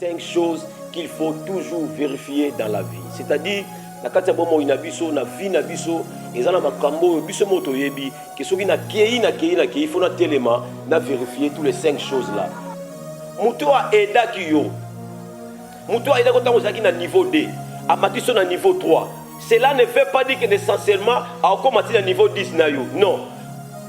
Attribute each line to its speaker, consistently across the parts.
Speaker 1: 5 choses qu'il faut toujours vérifier dans la vie. C'est-à-dire, na kati ya bomo ina biso na vie na biso ezana makambo biso moto yebi que soki na kei il faut na telema na vérifier tous les 5 choses là. Muto a aida ki yo. Muto a aida ko tango zaki na niveau 2, a matiso na niveau 3. Cela ne veut pas dire que essentiellement a commencé na niveau 10 na yo. Non.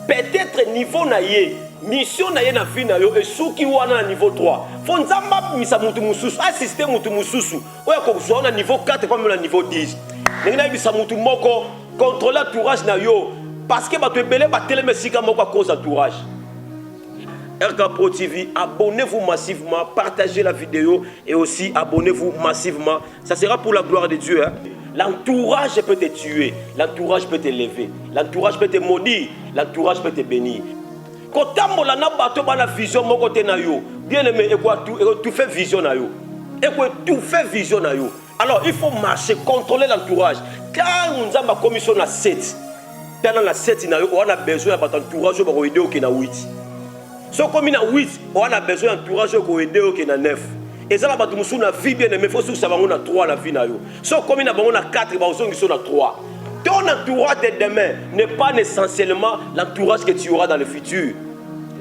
Speaker 1: Peut-être niveau na ye mission na ye na vie na yo esuki wana na niveau 3 fo nzamba misa mutu mususu assister mutu mususu oya ko zo na niveau 4 comme na niveau 10 ngina bisa mutu moko contrôler entourage na yo parce que bato ebele bateleme sika moko à cause entourage. RK Pro TV, abonnez-vous massivement, partagez la vidéo et aussi abonnez-vous massivement. Ça sera pour la gloire de Dieu. Hein? L'entourage peut te tuer, l'entourage peut te lever, l'entourage peut te maudire, l'entourage peut te bénir. Quand tu as la vision, bien aimé, tu fais vision. Tu fais vision. Alors il faut marcher, contrôler l'entourage. Car nous avons la commission à 7. Dans la 7, on a besoin d'entourage pour aider au 8. Si on a 8, on a besoin d'entourage pour aider au 9. Et ça, on a vie bien aimé, il faut que ça va 3 la vie. Si on a 4, on a 3. Ton entourage de demain n'est pas essentiellement l'entourage que tu auras dans le futur.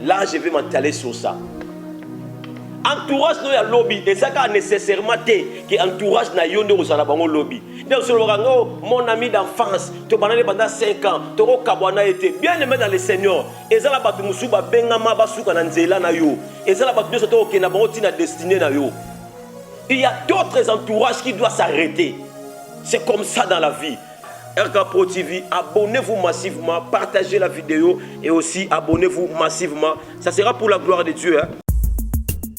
Speaker 1: Là, je vais m'atteler sur ça. Entourage no ya lobby et ça nécessairement que entourage na yondo au salabango lobby. Donc sur le mon ami d'enfance, tu banane pendant 5 ans, tu ro kabwana été bien aimé dans le Seigneur. Et ça la batu musuba bengama basuka na nzela na yo. Et ça la batu nyoso to ke na bango tina destiné na yo. Il y a d'autres entourages qui doivent s'arrêter. C'est comme ça dans la vie. RK Pro TV, abonnez-vous massivement, partagez la vidéo et aussi abonnez-vous massivement. Ça sera pour la gloire de Dieu. Hein?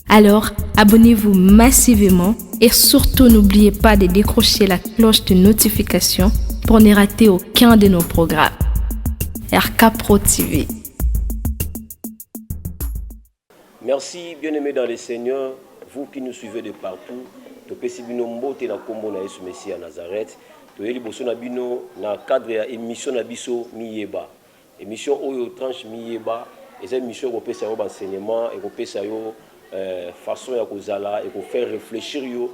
Speaker 2: Alors, abonnez-vous massivement et surtout n'oubliez pas de décrocher la cloche de notification pour ne rater aucun de nos programmes. RK Pro TV.
Speaker 1: Merci, bien-aimés dans le Seigneur, vous qui nous suivez de partout. Messie à Nazareth. Na cadre ya émission na biso miyeba émission oyo tranche miyeba et émission ko pesa yo enseignement et ko pesa yo façon ya kozala et ko faire réfléchir yo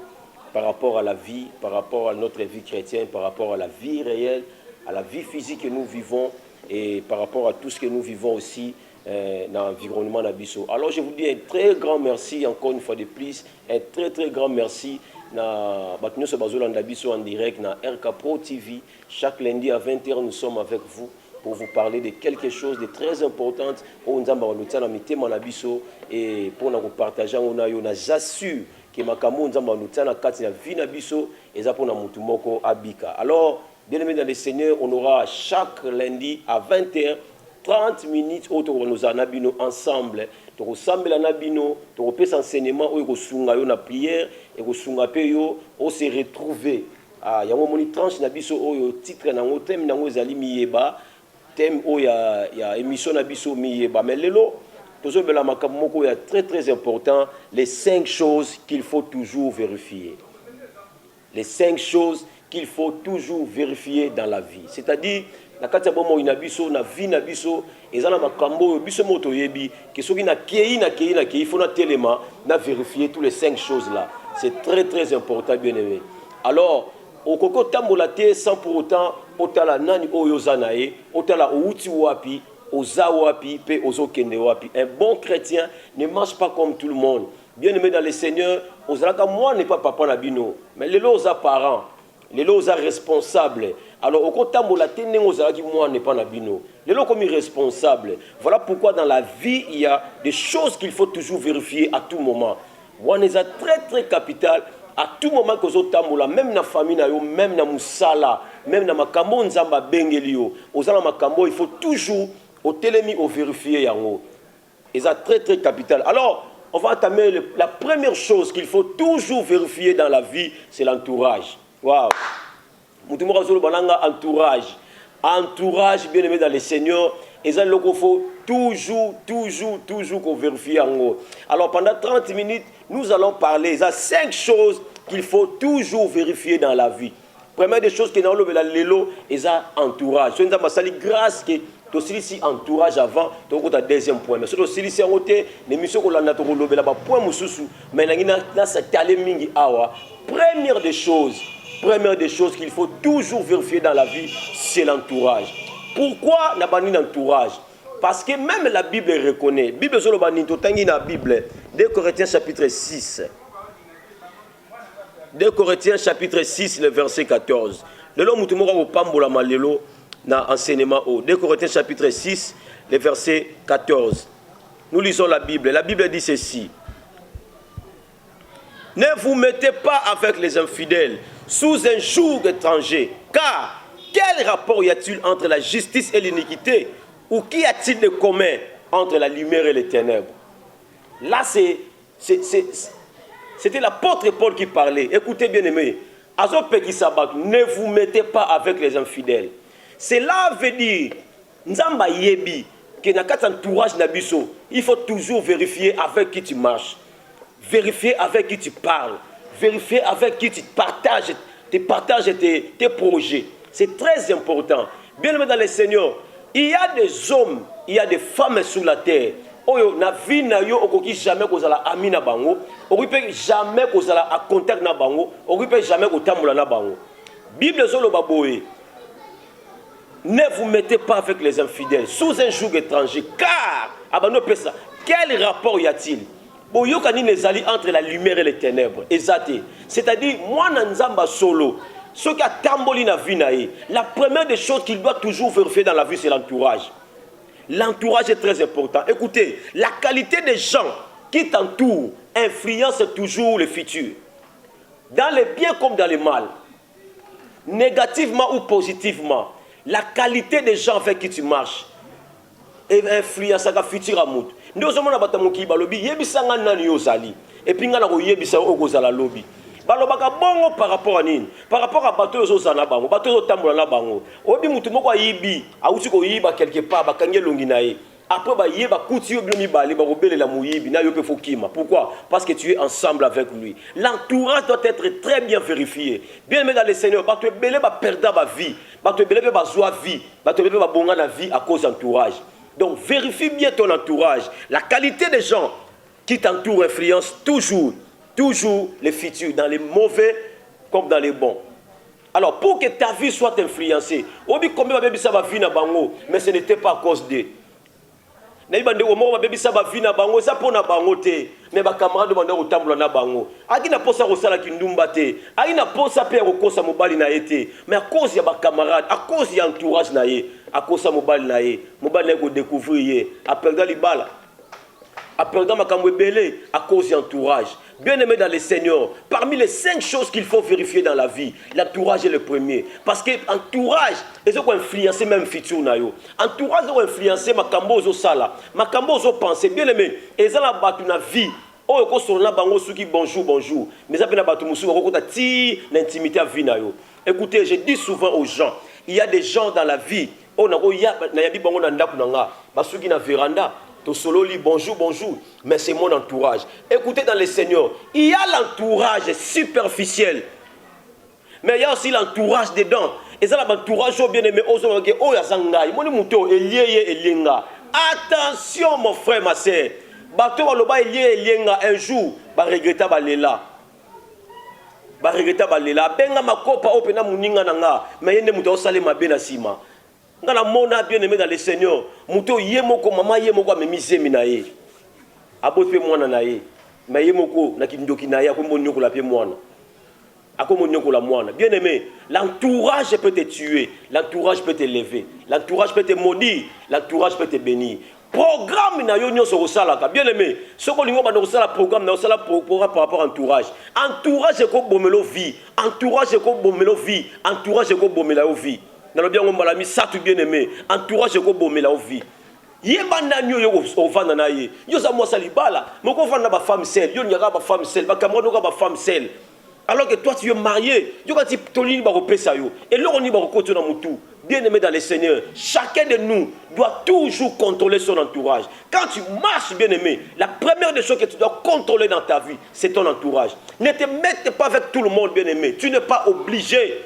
Speaker 1: par rapport à la vie, par rapport à notre vie chrétienne, par rapport à la vie réelle, à la vie physique que nous vivons et par rapport à tout ce que nous vivons aussi dans l'environnement na biso. Alors je vous dis un très grand merci encore une fois de plus, un très grand merci na batino so bazolanda biso en direct na RK Pro TV. Chaque lundi à 20h nous sommes avec vous pour vous parler de quelque chose de très important au nzamba waluta na mitema na biso et pour na partager on a yo na j'assure que makambo nzamba waluta na kati na vie na biso eza pour na mutu moko abika. Alors bien aimés dans le Seigneur, on aura chaque lundi à 20h 30 minutes autour de nous anabino ensemble. Tu ressembles à Nabino, tu repères enseignement où il y a une prière et il on se retrouver. Il y a une tranche nabiso au titre na thème na ngozali miyeba, thème où il y a émission nabiso miyeba. Mais lelo, toujours bela makamoko est très important. Les 5 choses qu'il faut toujours vérifier. Les 5 choses qu'il faut toujours vérifier dans la vie. C'est-à-dire na kati ya bomo ina biso na vie na biso ezana makambo biso moto yebi que soki na kei il faut na telema na vérifier tous les 5 choses là. C'est très important bien aimé. Alors au koko tambola te sans pour autant otala nani oyo zanae otala outi wapi oza wapi pe ozokende wapi. Un bon chrétien ne marche pas comme tout le monde. Bien aimé dans le Seigneur, ozalaka moi n'est pas papa na bino mais les loza parents, les loza responsables. Alors, au côté de moi n'est pas nabino. Les gens comme irresponsables. Voilà pourquoi dans la vie, il y a des choses qu'il faut toujours vérifier à tout moment. Moi, c'est très capital. À tout moment que vous avez même dans la famille, même dans Moussala, même dans Makambo, Nzamba Bengelio, il faut toujours au télémi au vérifier. Et c'est très capital. Alors, on va entamer la première chose qu'il faut toujours vérifier dans la vie, c'est l'entourage. Waouh! Entourage bien aimé dans le Seigneur, et ça il faut toujours qu'on vérifie en haut. Alors pendant 30 minutes, nous allons parler, il y a 5 choses qu'il faut toujours vérifier dans la vie. Première des choses qui est dans le lélo, et ça entourage. C'est une grâce que to silisi entourage avant to ko ta deuxième point mais so to silisi en côté l'émission ko landa to ko lobela ba point mususu mais na sa tale mingi awa première des choses qu'il faut toujours vérifier dans la vie c'est l'entourage. Pourquoi n'a pas ni entourage? Parce que même la Bible reconnaît. Bible sur le bani to tangi na Bible 2 Corinthiens chapitre 6. 2 Corinthiens chapitre 6 le verset 14. Le long mutumoko ko pambola malelo na enseignement au 2 Corinthiens chapitre 6 le verset 14. Nous lisons la Bible. La Bible dit ceci. Ne vous mettez pas avec les infidèles sous un joug étranger, car quel rapport y a-t-il entre la justice et l'iniquité? Ou qu'y a-t-il de commun entre la lumière et les ténèbres? Là, c'était l'apôtre Paul qui parlait. Écoutez bien aimé, ne vous mettez pas avec les infidèles. Cela veut dire, Nzamba yebi, que dans notre entourage nabiso, il faut toujours vérifier avec qui tu marches, vérifier avec qui tu parles, vérifier avec qui tu partages tes projets. C'est très important. Bien aimé dans le Seigneur, il y a des hommes, il y a des femmes sur la terre. Oyo na vie na yo okoki jamais kozala ami na bango, okoki jamais kozala a contact na bango, okoki jamais kotambola na bango. Bible zolo baboye. Ne vous mettez pas avec les infidèles sous un joug étranger, car abano pesa, quel rapport y a-t-il? Boyokani nezali entre la lumière et les ténèbres. Exacté. C'est-à-dire moi nanzamba solo. Ce qui a tamboli na vie nae, la première des choses qu'il doit toujours vérifier dans la vie, c'est l'entourage. L'entourage est très important. Écoutez, la qualité des gens qui t'entourent influence toujours le futur. Dans les biens comme dans les mal. Négativement ou positivement, la qualité des gens avec qui tu marches influence le futur amour. Nous sommes dans le monde balobi yebisanga nani yozali et puis ngana ko yebisa okozala lobi. Balobaka bongo par rapport à nini? Par rapport à bateau zozana bango, bateau tambola na bango. Obi mutu moko yibi, auti ko yiba quelque part bakange longi nae. Après ba yeba kuti yo blomi bale ba robelela muyibi na yo pe fokima. Pourquoi? Parce que tu es ensemble avec lui. L'entourage doit être très bien vérifié. Bien aimé dans le Seigneur, ba tu belé ba perdre ba vie, ba tu belé ba joie vie, ba tu belé ba bonga na vie à cause d'entourage. Donc vérifie bien ton entourage. La qualité des gens qui t'entourent influence toujours les futurs, dans les mauvais comme dans les bons. Alors pour que ta vie soit influencée, obi combien baby ça va vie na bango, mais ce n'était pas à cause de. Naibande o mo baby ça va vie na bango, ça pour na bango te, mais ba camarade bande o tambola na bango. Aki na posa ko sala ki ndumba te, aki na posa pe ko kosa mobali na été, mais à cause ya ba camarade, à cause ya entourage na ye, à cause sa mobali na ye, mobali na ko découvrir ye, après dans libala. Après dans ma belé, à cause de l'entourage. Bien aimé dans le Seigneur, parmi les 5 choses qu'il faut vérifier dans la vie, l'entourage est le premier. Parce que l'entourage, ils ont influencé même le futur. L'entourage a influencé ma cambozo sala, ma cambozo pensée. Bien aimé, ils ont battu la vie. Oh, ils sont là, bonjour. Mais ils ont battu l'intimité à vie. Écoutez, je dis souvent aux gens, il y a des gens dans la vie, oh, il y a des gens dans la véranda. Sololi, bonjour, mais c'est mon entourage. Écoutez dans le Seigneur, il y a l'entourage superficiel, mais il y a aussi l'entourage dedans. Et ça, l'entourage bien aimé, attention mon frère, ma soeur, un jour, regretter balela. Benga makopa opena muninga nanga, mais yende muto osale mabena sima. Ngana mona bien aimé dans le Seigneur, muto yemoko mama yemoko amemise minaye. Abote mwana naye. Mais yemoko na kindoki naye akomonyo la pe mwana. Akomonyo la mwana. Bien aimé, l'entourage peut te tuer, l'entourage peut te lever, l'entourage peut te maudire, l'entourage peut te bénir. Programme na yo nyonso kosalaka. Bien aimé, soko lingo ba kosala programme na osala programme par rapport à entourage. Entourage ko bomelo vie, entourage ko bomelo vie, entourage ko bomelo vie. Dans le bien on malami ça tout bien aimé, entourage ko bomela vie. Yebanda nyo yo ovanda na ye. Yo za moi salibala, moko vanda ba femme seule, yo nyaka ba femme seule, ba camarade ko ba femme seule. Alors que toi tu es marié, yo quand tu tolini ba kopesa yo. Et là on y ba koto na mutu. Bien aimé dans le Seigneur, chacun de nous doit toujours contrôler son entourage. Quand tu marches, bien aimé, la première des choses que tu dois contrôler dans ta vie, c'est ton entourage. Ne te mette pas avec tout le monde, bien aimé. Tu n'es pas obligé.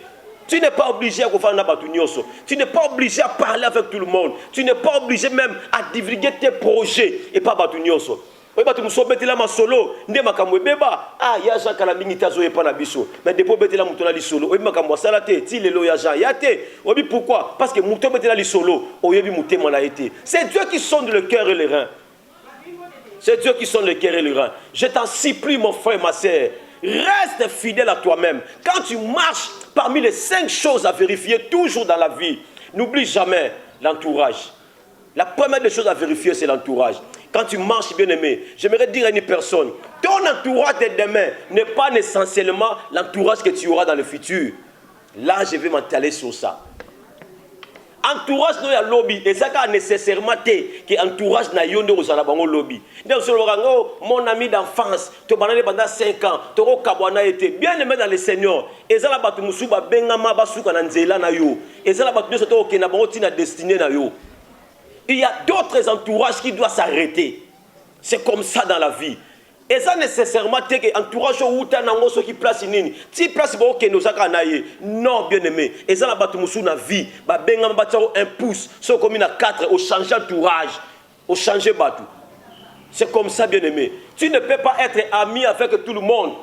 Speaker 1: Tu n'es pas obligé à faire un batunyoso. Tu n'es pas obligé à parler avec tout le monde. Tu n'es pas obligé même à divulguer tes projets et pas batunyoso. Oui, tu me souhaite mettre là ma solo. Ndé makamwe beba. Ah, ya Jean Kalambingi tazo pas na biso. Mais depuis mettre là mutona li solo. Oui, makamwa salate. Ti lelo ya Jean. Yate. Oui, pourquoi? Parce que mutona mettre là li solo. Oyebi mutema na été. C'est Dieu qui sonde le cœur et les reins. C'est Dieu qui sonde le cœur et les reins. Je t'en supplie, mon frère, ma sœur. Reste fidèle à toi-même. Quand tu marches parmi les 5 choses à vérifier toujours dans la vie, n'oublie jamais l'entourage. La première des choses à vérifier, c'est l'entourage. Quand tu marches, bien-aimé, j'aimerais dire à une personne, ton entourage de demain n'est pas essentiellement l'entourage que tu auras dans le futur. Là, je vais m'étaler sur ça. Entourage no ya lobby et ça ka nécessairement que entourage na yonde au salabango lobby. Mon ami d'enfance, te banane pendant 5 ans, te ro kabwana été bien aimé dans le Seigneur. Et ça la batu musuba bengama basuka na nzela na yo. Et ça la batu nyoso to okena bango tina destinée na yo. Il y a d'autres entourages qui doivent s'arrêter. C'est comme ça dans la vie. Et ça nécessairement que entourage ou tanango ce qui place nini. Si place bo ke nozaka naye. Non bien aimé. Et ça la batu musu na vie, ba bengama batao un pouce, so comme na 4 au changer entourage, au changer batu. C'est comme ça bien aimé. Tu ne peux pas être ami avec tout le monde.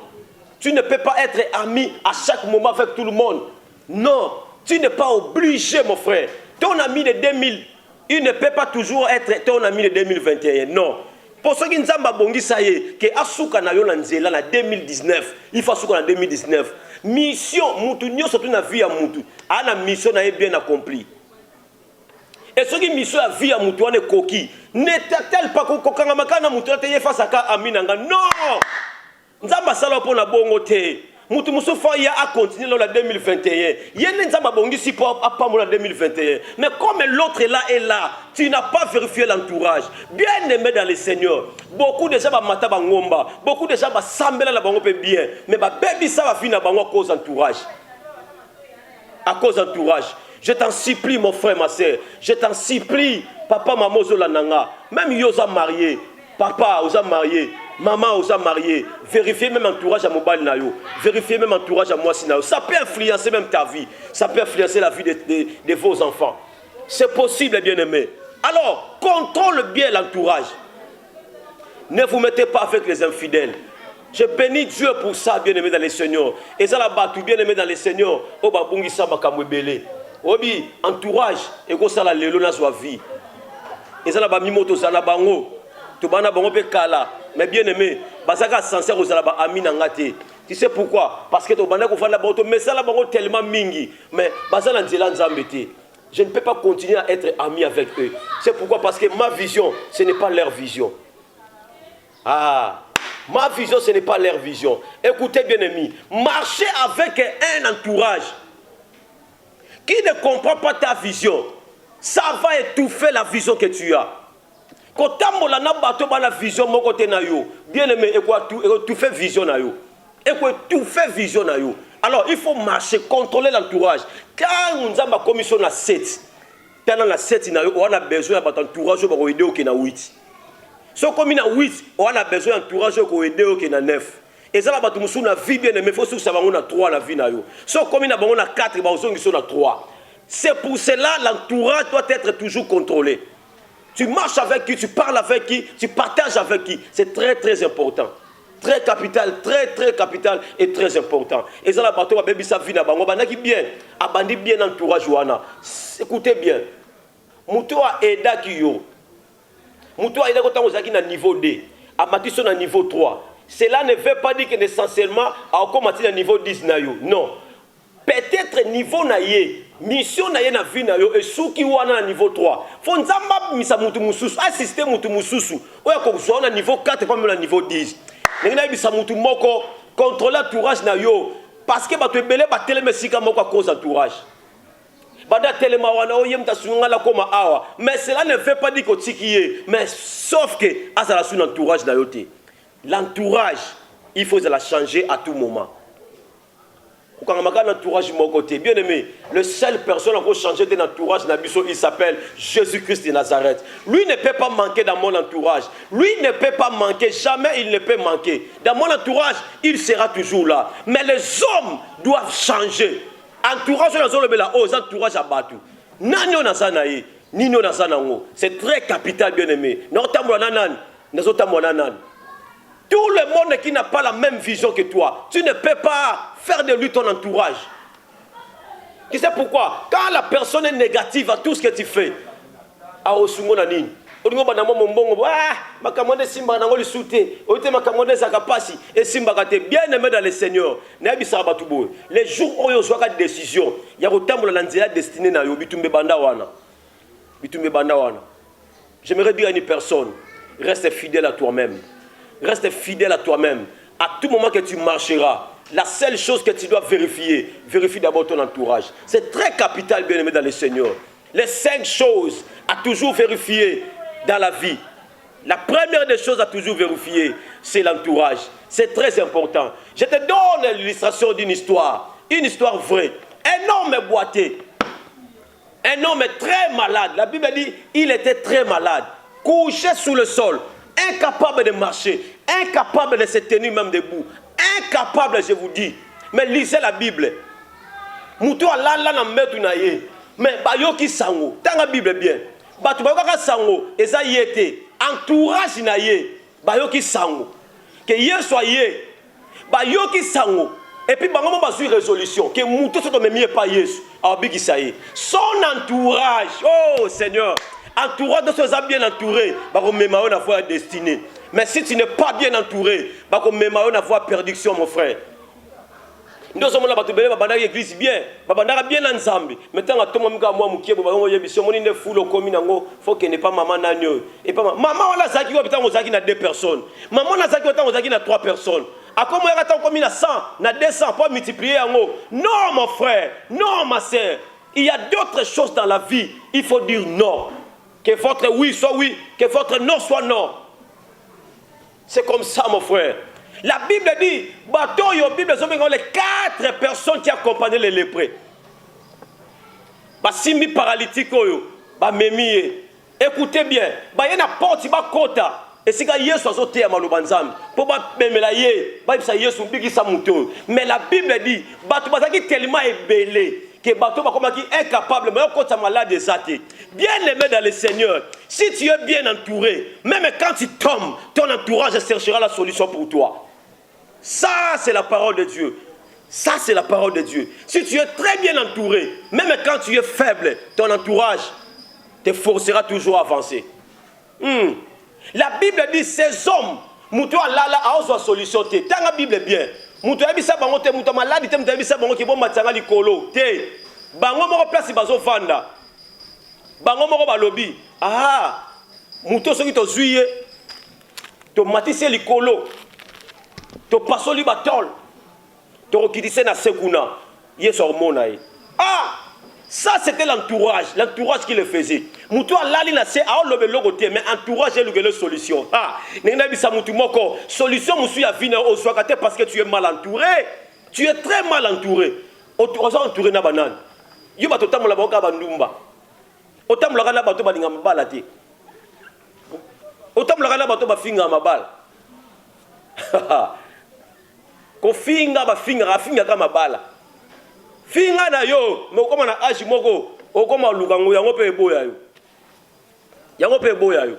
Speaker 1: Tu ne peux pas être ami à chaque moment avec tout le monde. Non, tu n'es pas obligé mon frère. Ton ami de 2000, il ne peut pas toujours être ton ami de 2021. Non. Pour ceux qui ne savent pas, ça y est, que Asuka na yo na nzela na 2019, il faut Asuka na 2019. Mission, mutu nyo surtout na vie à mutu. Ana mission na bien accompli. Et ceux qui mission à vie à mutu on est coquille. N'est-elle pas kokanga makana mutu te ye face à ka aminanga. Non. Nzamba sala pour na bongo te. Mutu musufa ya a continuer dans la 2021. Yene nzamba bongi si pour a pas la 2021. Mais comme l'autre est là, tu n'as pas vérifié l'entourage. Bien aimé dans le Seigneur. Beaucoup de gens va mata bangomba, beaucoup de gens va sambela la bango bien, mais ba baby ça va finir bango à cause entourage. À cause d'entourage. Je t'en supplie mon frère, ma soeur. Je t'en supplie, papa, maman, zolananga. Même yosa marié, papa, osa marié. Maman osa marié, vérifiez même entourage à mobile nayo, vérifiez même entourage à moi sinayo. Ça peut influencer même ta vie, ça peut influencer la vie de vos enfants. C'est possible, bien-aimé. Alors, contrôle bien l'entourage. Ne vous mettez pas avec les infidèles. Je bénis Dieu pour ça, bien-aimé dans les Seigneurs. Et ça là-bas, tout bien-aimé dans les Seigneurs. Oh, babungi sa makamwebele. Obi, entourage, et go ça la lelo na soi vie. Et ça là-bas, mimoto ça là bango. Tout bana bango pe kala. Mais bien aimé, basaka sincère aux alaba amina ngate. Tu sais pourquoi? Parce que tu bana ko fa la bango, mais ça la bango tellement mingi. Mais basala nzela nzambete. Je ne peux pas continuer à être ami avec eux. C'est pourquoi? Parce que ma vision, ce n'est pas leur vision. Ah, ma vision, ce n'est pas leur vision. Écoutez bien aimé, marcher avec un entourage qui ne comprend pas ta vision, ça va étouffer la vision que tu as. Quand tu as la vision, bien aimé, tu fais vision. Tu fais vision. Alors, il faut marcher, contrôler l'entourage. Quand nous avons la commission à 7, pendant la 7, on a besoin d'un entourage pour aider au 8. Si on a 8, on a besoin d'un entourage pour aider au 9. Et ça, on a vie bien aimé, il faut que ça va 3 la vie. Si on a 4, on a 3. C'est pour cela que l'entourage doit être toujours contrôlé. Tu marches avec qui, tu parles avec qui, tu partages avec qui. C'est très très important. Très capital, très capital et très important. Et ça, la bateau, la baby, ça vient à Bango. Banaki bien, abandi bien entourage. Écoutez bien. Moutou a aidé qui yo. Moutou a aidé quand on est à niveau 2. Amati son à niveau 3. Cela ne veut pas dire que essentiellement, à commencer à niveau 10 na yo. Non. Peut-être niveau na ye. Mission na ye na vie na yo et sous qui wana niveau 3. Faut nzamba misa mutu mususu, assister mutu mususu. Oya ko zo na niveau 4 pas même na niveau 10. Nina bisa mutu moko contrôler entourage na yo parce que ba to belé ba teleme sika moko à cause entourage. Bada telema wana oyem ta sunga la koma awa. Mais cela ne veut pas dire que tikiye, mais sauf que asala sous entourage na yo te. L'entourage, il faut la changer à tout moment. Quand on a un entourage mon côté, bien aimé, le seul personne qui peut changer d'entourage, il s'appelle Jésus-Christ de Nazareth. Lui ne peut pas manquer dans mon entourage. Lui ne peut pas manquer, jamais il ne peut manquer. Dans mon entourage, il sera toujours là. Mais les hommes doivent changer. Entourage na zolo bela o entourage à batu. Nani on azana ye, nini on azana ngo. C'est très capital bien aimé. Notamment nanan, nazotamwa nanan. Tout le monde qui n'a pas la même vision que toi, tu ne peux pas faire de lui ton entourage. Tu sais pourquoi? Quand la personne est négative à tout ce que tu fais, à osungo nanini. Olingo banamo mombongo makamone simba nango lisute oite makamone zakapasi et simba kate bien aimé dans le Seigneur na bisaka batubo les jours où yo zwaka décision ya kotambola na nzela destinée na yo bitumbe banda wana j'aimerais dire à une personne reste fidèle à toi-même, reste fidèle à toi-même à tout moment que tu marcheras. La seule chose que tu dois vérifier, vérifie d'abord ton entourage. C'est très capital bien aimé dans le Seigneur. Les 5 choses à toujours vérifier dans la vie. La première des choses à toujours vérifier, c'est l'entourage. C'est très important. Je te donne l'illustration d'une histoire. Une histoire vraie. Un homme boité. Un homme très malade. La Bible dit, il était très malade. Couché sous le sol. Incapable de marcher. Incapable de se tenir même debout. Incapable, je vous dis. Mais lisez la Bible. Moutou alala na metu na ye. Mais bayoki sango. Tanga Bible bien. Batu bayokaka sango. Eza yete. Entourage na ye. Bayoki sango. Que ye soit ye. Bayoki sango. Et puis bango bazui résolution. Que moutou soto me mie pas yesu. Abiki sa ye. Son entourage. Oh Seigneur. Entourage de ceux bien entourés. Bako mema na foi destinée. Mais si tu n'es pas bien entouré, bako mema na foi perdition mon frère. Nous sommes là pour te l'église bien, bien ensemble. Maintenant, tout le monde a moi mukie, bon yebiso moni ne fulo komi nango, faut que ne pas maman nanyo. Et pas maman wala zaki ko bitango zaki na 2 personnes. Maman na zaki bitango zaki na 3 personnes. A comment y a komi na 100, na 200 pour multiplier yango. Non mon frère, non ma sœur. Il y a d'autres choses dans la vie, il faut dire non. Que votre oui soit oui, que votre non soit non. C'est comme ça mon frère. La Bible dit, bateau yo Bible les 4 personnes qui accompagnaient les lépreux. Ba simi paralytique yo, ba memi. Écoutez bien, ba yena porte ba kota. Et si ga Yesu azote ya malobanzam, po ba memela ye, ba bisa Yesu mbiki sa muto. Mais la Bible dit, bateau bazaki tellement ébélé que bateau ba komaki incapable mais kota malade des athées. Bien aimé dans le Seigneur, si tu es bien entouré, même quand tu tombes, ton entourage cherchera la solution pour toi. Ça, c'est la parole de Dieu. Ça, c'est la parole de Dieu. Si tu es très bien entouré, même quand tu es faible, ton entourage te forcera toujours à avancer. La Bible dit, ces hommes, moutou alala a ozo solution te. Tant la Bible bien. Moutou abisa bango te, moutou maladi te, moutou abisa bango ki bon matanga likolo te. Bango moko place bazo vanda. Bango moko balobi. Ah, moutou soki to zuye, to matise likolo. To pasoli batol. To rokitise na sekuna. Yesu hormonae. Ah! Ça c'était l'entourage. L'entourage qui le faisait. Moutou alali na se a lobe logote mais entourage est le solution. Ah! Nena bisa moutou moko. Solution musu ya vina o swakate parce que tu es mal entouré. Tu es très mal entouré. Oza entouré na banane. Yo bato tamola boka bandumba. Otamola na bato balinga mabala te. Otamola na bato bafinga mabala. Ko finga ba finga kama bala finga na yo me okoma na age moko okoma lukango yango pe boya yo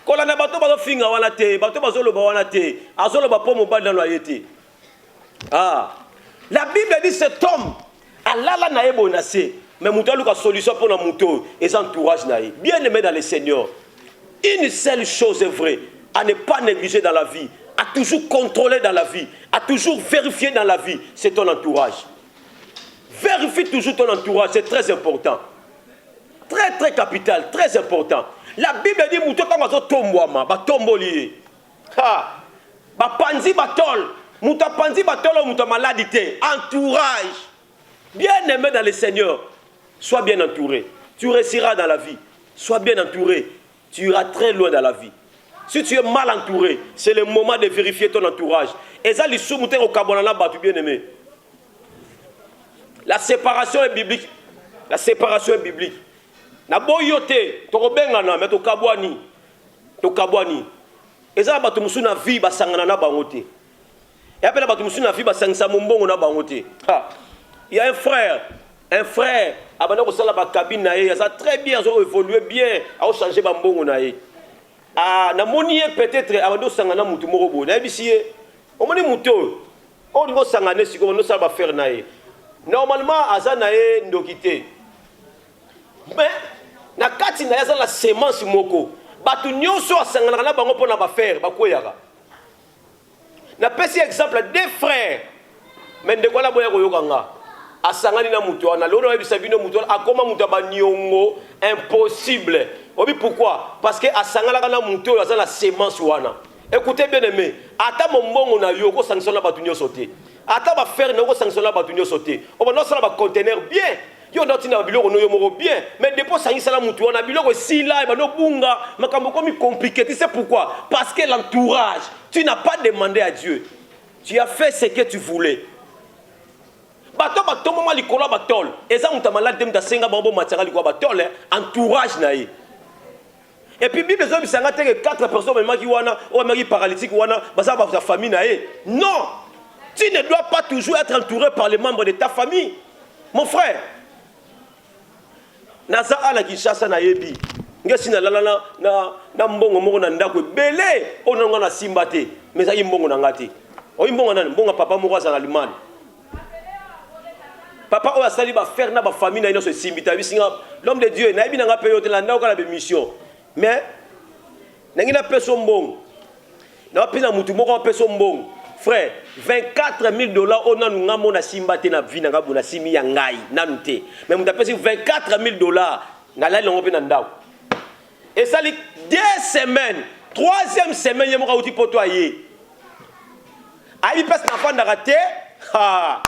Speaker 1: kola na bato bazo finga wana te bato bazo loba wana te azoloba po mobali na loyete. Ah, la Bible dit cet homme alala na ebo na se mais muto luka solution pour na muto et entourage na ye. Bien aimé dans le Seigneur, une seule chose est vraie à ne pas négliger dans la vie, à toujours contrôler dans la vie, à toujours vérifier dans la vie, c'est ton entourage. Vérifie toujours ton entourage, c'est très important. Très très capital, très important. La Bible dit mouto kama zo tombwama, ba tomboli. Ha! Ba panzi batol, mouto panzi batol mouto maladité, entourage. Bien aimé dans le Seigneur, sois bien entouré. Tu réussiras dans la vie. Sois bien entouré, tu iras très loin dans la vie. Si tu es mal entouré, c'est le moment de vérifier ton entourage. Et ça, les sous-moutins au Kabonana battu bien aimé. La séparation est biblique. La séparation est biblique. Na boyote, to robengana mais to kabwani. To kabwani. Et ça batu musu na vie basangana na bangote. Et après batu musu na vie basangisa mombongo na bangote. Il y a un frère, abana ko sala ba cabine na ye, ça très bien, ils ont évolué bien, a changé ba mbongo na ye. Ah, na moni peut-être abando sangana mutu moko bo. Na bisi ye. O moni mutu. O ngo sangane siko no sala ba faire na ye. Normalement azana ye ndokité. Mais na kati na yaza la semence moko. Batu nyonso asangana na bango pona ba faire ba koyaka. Na pesi exemple deux frères. Mais de quoi la boya ko yokanga. Asangani na mutu wana lolo ebisa bino mutu akoma mutu ba nyongo impossible. Obi pourquoi? Parce que asangala kana mutu yaza la semence wana. Écoutez bien aimé, ata mombongo na yo ko sanctionner ba tunyo sauter. Ata ba faire na ko sanctionner ba tunyo sauter. O ba no sala ba conteneur bien. Yo ndoti na biloko no yo moko bien, mais depuis ça sala mutu wana biloko si là ba no bunga makambo komi compliqué. Tu sais pourquoi? Parce que l'entourage, tu n'as pas demandé à Dieu. Tu as fait ce que tu voulais. Bato bato mama likolo batol eza mutamala dem da senga bambo matanga likolo batol entourage na ye. Et puis Bible zo bisanga te que 4 personnes même qui wana ou même paralytique wana basa ba ta famille na ye. Non, tu ne dois pas toujours être entouré par les membres de ta famille. Mon frère, naza ala kishasa na yebi ngesi na lala na mbongo moko na ndako belé onanga na simbate mais ça mbongo na ngati o mbongo na mbongo papa moko za alimani. Papa oya sali ba faire na ba famille na ino se simbita bisinga l'homme de Dieu na yebi na nga période la ndako la mission mais nangi na peso mbongo na pina mutu moko peso mbongo frère 24 000 $ on a nous ngamo na simbate na vie na nga bona simi ya ngai nanu te mais mutu pesi 24 000 $ na la longo pe na ndako et ça 2 semaines 3e semaine yemo ka uti poto aye ayi pesa na fanda raté ha.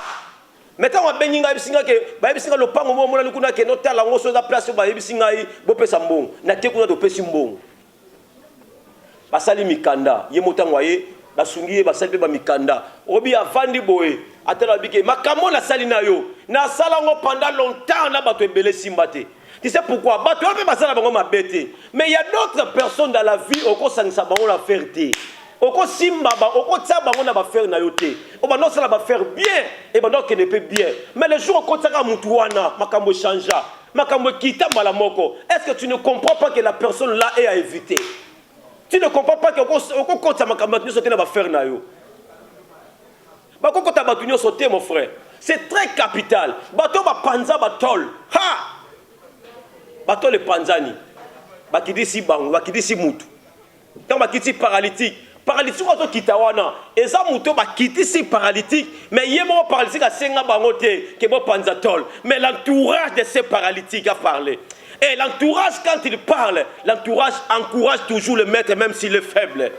Speaker 1: Maintenant on benginga bisinga ke ba bisinga lopango mo mona likuna ke no tala ngoso za place ba bisinga yi bo pesa mbongo na te kuna to pesi mbongo basali mikanda ye motango ye basungi basali pe ba mikanda obi avandi boye atala bike makamo na sali na yo na sala ngo pendant longtemps na bato ebele simbate. Tu sais pourquoi? Bato pe basala bango mabete mais il y a d'autres personnes dans la vie au ko sangisa bango la fierté. Oko simba ba oko tsaba ngona ba faire na yote o ba no sala ba faire bien et ba no ke ne peut bien mais le jour ko tsaka mutu wana makambo changea makambo kita mala moko. Est-ce que tu ne comprends pas que la personne là est à éviter? Tu ne comprends pas que oko kota makambo ni sauter na ba faire na yo ba ko kota batu ni sauter mon frère, c'est très capital. Bato ba panza ba tol ha bato le panzani ba kidisi bango ba kidisi mutu tant ba kiti paralytique paralytique ozo kitawana eza muto ba kitisi paralytique mais yemo paralytique a senga bango te ke bo panzatol mais l'entourage de ces paralytiques a parlé et l'entourage quand il parle l'entourage encourage toujours le maître même s'il est faible.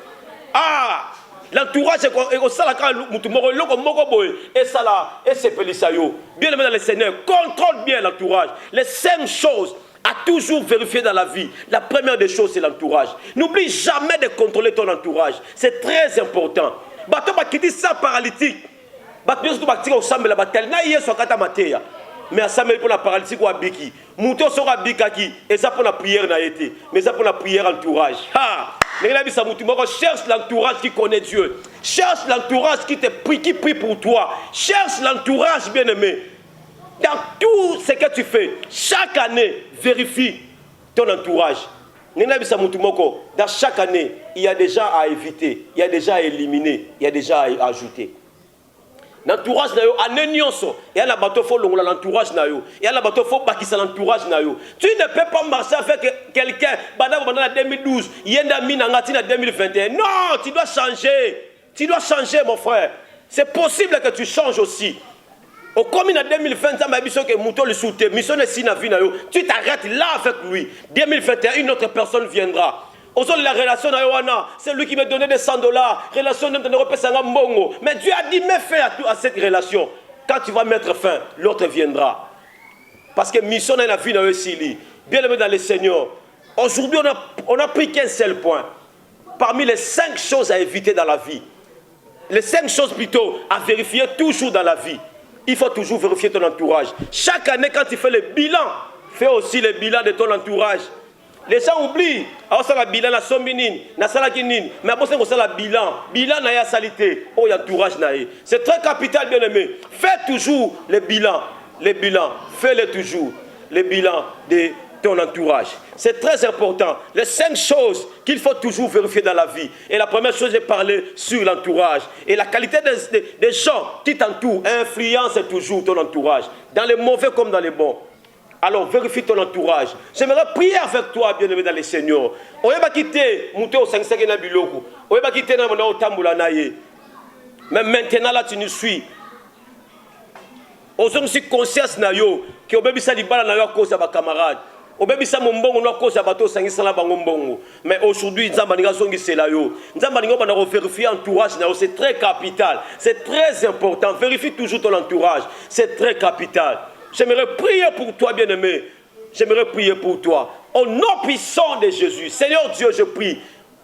Speaker 1: Ah l'entourage est au salaka mutu moko loko moko boy et sala et sepelisa yo bien aimé dans le Seigneur contrôle bien l'entourage. Les 5 choses à toujours vérifier dans la vie. La première des choses, c'est l'entourage. N'oublie jamais de contrôler ton entourage. C'est très important. Bato ba kiti sa paralytique. Bato yosu baktika osambe la batel na yeso kata mateya. Mais asambeli pour la paralytique ou abiki. Muto sera bikaki et ça pour la prière na été. Mais ça pour la prière entourage. Ha! Cherche l'entourage qui connaît Dieu. Cherche l'entourage qui te prie, qui prie pour toi. Cherche l'entourage bien-aimé. Dans tout ce que tu fais, chaque année, vérifie ton entourage. Dans chaque année, il y a déjà à éviter, il y a déjà à éliminer, il y a déjà à ajouter. L'entourage, il y a l'entourage, il y a l'entourage. Tu ne peux pas marcher avec quelqu'un en 2012, il y a en 2021. Non, tu dois changer. Tu dois changer, mon frère. C'est possible que tu changes aussi. Au commun en 2020, tu t'arrêtes là avec lui. 2021, une autre personne viendra. Aujourd'hui, la relation, c'est lui qui me donnait des 100 $. Relation de mbongo. Mais Dieu a dit, mets fin à cette relation. Quand tu vas mettre fin, l'autre viendra. Parce que mission dans la vie, bien aimé dans le Seigneur. Aujourd'hui, on n'a pris qu'un seul point. Parmi les 5 choses à éviter dans la vie. Les 5 choses plutôt à vérifier toujours dans la vie. Il faut toujours vérifier ton entourage. Chaque année, quand tu fais le bilan, fais aussi le bilan de ton entourage. Les gens oublient. Alors ça la bilan la sombinine, na salakinine, mais après ça la bilan na ya salité, oh y entourage na. C'est très capital bien aimé. Fais toujours les bilans, fais-les toujours les bilans de ton entourage. C'est très important. Les 5 choses qu'il faut toujours vérifier dans la vie. Et la première chose est parler sur l'entourage. Et la qualité des gens qui t'entourent influence toujours ton entourage, dans les mauvais comme dans les bons. Alors vérifie ton entourage. J'aimerais prier avec toi, bien-aimé dans le Seigneur. On va quitter Mouto 5 na biloko. On va quitter na mona otambula na ye. Mais maintenant là tu nous suis. Aux hommes si conscience na yo que obebisa libala na yo à cause de ba camarade. Obebisa mombongo na cause de bato sangisa la bango mbongo. Mais aujourd'hui nzamba ninga zongi c'est là yo. Nzamba ninga bana vérifier entourage na yo, c'est très capital. C'est très important. Vérifie toujours ton entourage. C'est très capital. J'aimerais prier pour toi, bien-aimé. J'aimerais prier pour toi. Au nom puissant de Jésus, Seigneur Dieu, je prie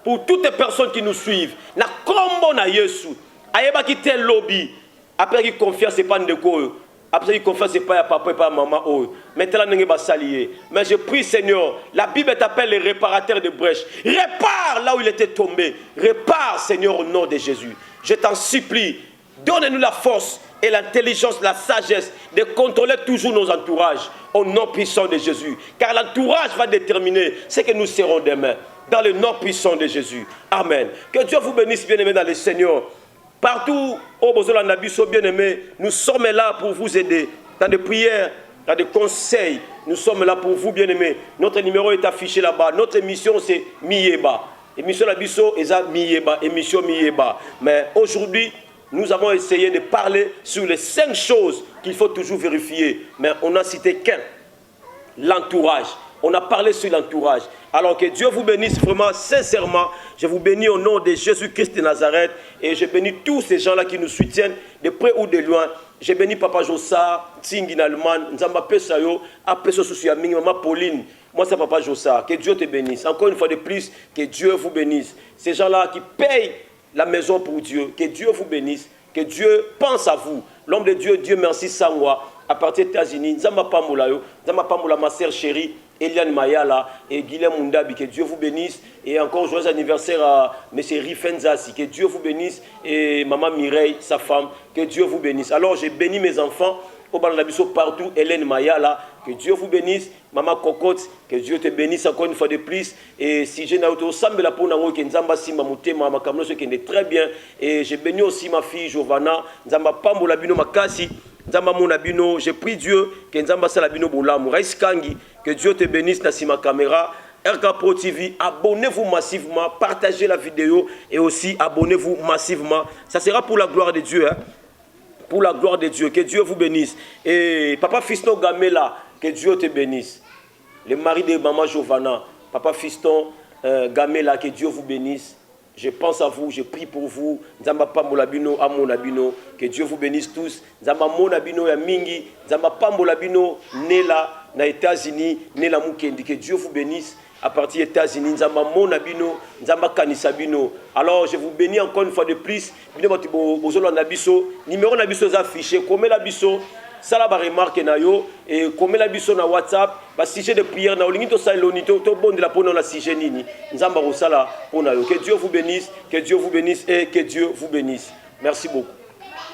Speaker 1: pour toutes les personnes qui nous suivent. Na kombo na Yesu. Ayeba ki tel lobby. Après qui confiance c'est pas ndeko. Après qui confiance c'est pas papa et pas maman. Maintenant n'engé ba salier. Mais je prie Seigneur, la Bible t'appelle le réparateur de brèches. Répare là où il était tombé. Répare Seigneur au nom de Jésus. Je t'en supplie, donne-nous la force et l'intelligence, la sagesse de contrôler toujours nos entourages au nom puissant de Jésus. Car l'entourage va déterminer ce que nous serons demain. Dans le nom puissant de Jésus. Amen. Que Dieu vous bénisse, bien-aimés dans le Seigneur. Partout au besoin de Nabiso, bien-aimés, nous sommes là pour vous aider. Dans des prières, dans des conseils, nous sommes là pour vous, bien-aimés. Notre numéro est affiché là-bas. Notre émission, c'est Miyeba. Émission Nabiso, et Miyeba. Émission Miyeba. Mais aujourd'hui, nous avons essayé de parler sur les 5 choses qu'il faut toujours vérifier. Mais on n'a cité qu'un. L'entourage. On a parlé sur l'entourage. Alors que Dieu vous bénisse vraiment, sincèrement. Je vous bénis au nom de Jésus-Christ de Nazareth. Et je bénis tous ces gens-là qui nous soutiennent, de près ou de loin. Je bénis Papa Jossa, Tsingin Allemand, Nzamba Pesayo, Apeso Sousiaming, Maman Pauline. Moi, c'est Papa Jossa. Que Dieu te bénisse. Encore une fois de plus, que Dieu vous bénisse. Ces gens-là qui payent la maison pour Dieu, que Dieu vous bénisse, que Dieu pense à vous. L'homme de Dieu, Dieu merci Sangwa, à partir des États-Unis, Nzamba Pamoulayo, Nzamba Pamoula, ma sœur chérie, Eliane Mayala et Guilhem Mundabi, que Dieu vous bénisse. Et encore joyeux anniversaire à M. Rifenzasi, que Dieu vous bénisse. Et Maman Mireille, sa femme, que Dieu vous bénisse. Alors j'ai béni mes enfants, au Bananabiso partout, Hélène Mayala, que Dieu vous bénisse. Maman Cocotte, que Dieu te bénisse encore une fois de plus. Et si j'ai n'auto sambe la peau nango, que Nzamba Sima Moutema, ma kamno, ce qui est très bien. Et j'ai béni aussi ma fille Giovanna, Nzamba Pambo Labino Makasi, Nzamba Monabino. J'ai pris Dieu, que Nzamba Salabino Boulamu, Raïs Kangi, que Dieu te bénisse, Nassima Caméra. RK Pro TV, abonnez-vous massivement, partagez la vidéo et aussi abonnez-vous massivement. Ça sera pour la gloire de Dieu. Hein? Pour la gloire de Dieu, que Dieu vous bénisse. Et Papa Fiston Gamela, que Dieu te bénisse. Le mari de Maman Giovanna, Papa Fiston Gamela, que Dieu vous bénisse. Je pense à vous, je prie pour vous. Nzamba Pambolabino, Amonabino, que Dieu vous bénisse tous. Nzamba Monabino, Yamingi, Nzamba Pambolabino, Nela, na États-Unis, Nela Mukendi, que Dieu vous bénisse. À partir des États-Unis, Nzamba Monabino, Nzamba Kanisabino. Alors, je vous bénis encore une fois de plus. Numéro Nabiso affiché, comme la biso, ça la remarque na yo, et comme la biso na WhatsApp, bah sujet de prière na olingi to saloni to bon de la pona la sujet nini. Nzamba rosala pona yo. Que Dieu vous bénisse, que Dieu vous bénisse et que Dieu vous bénisse. Merci beaucoup.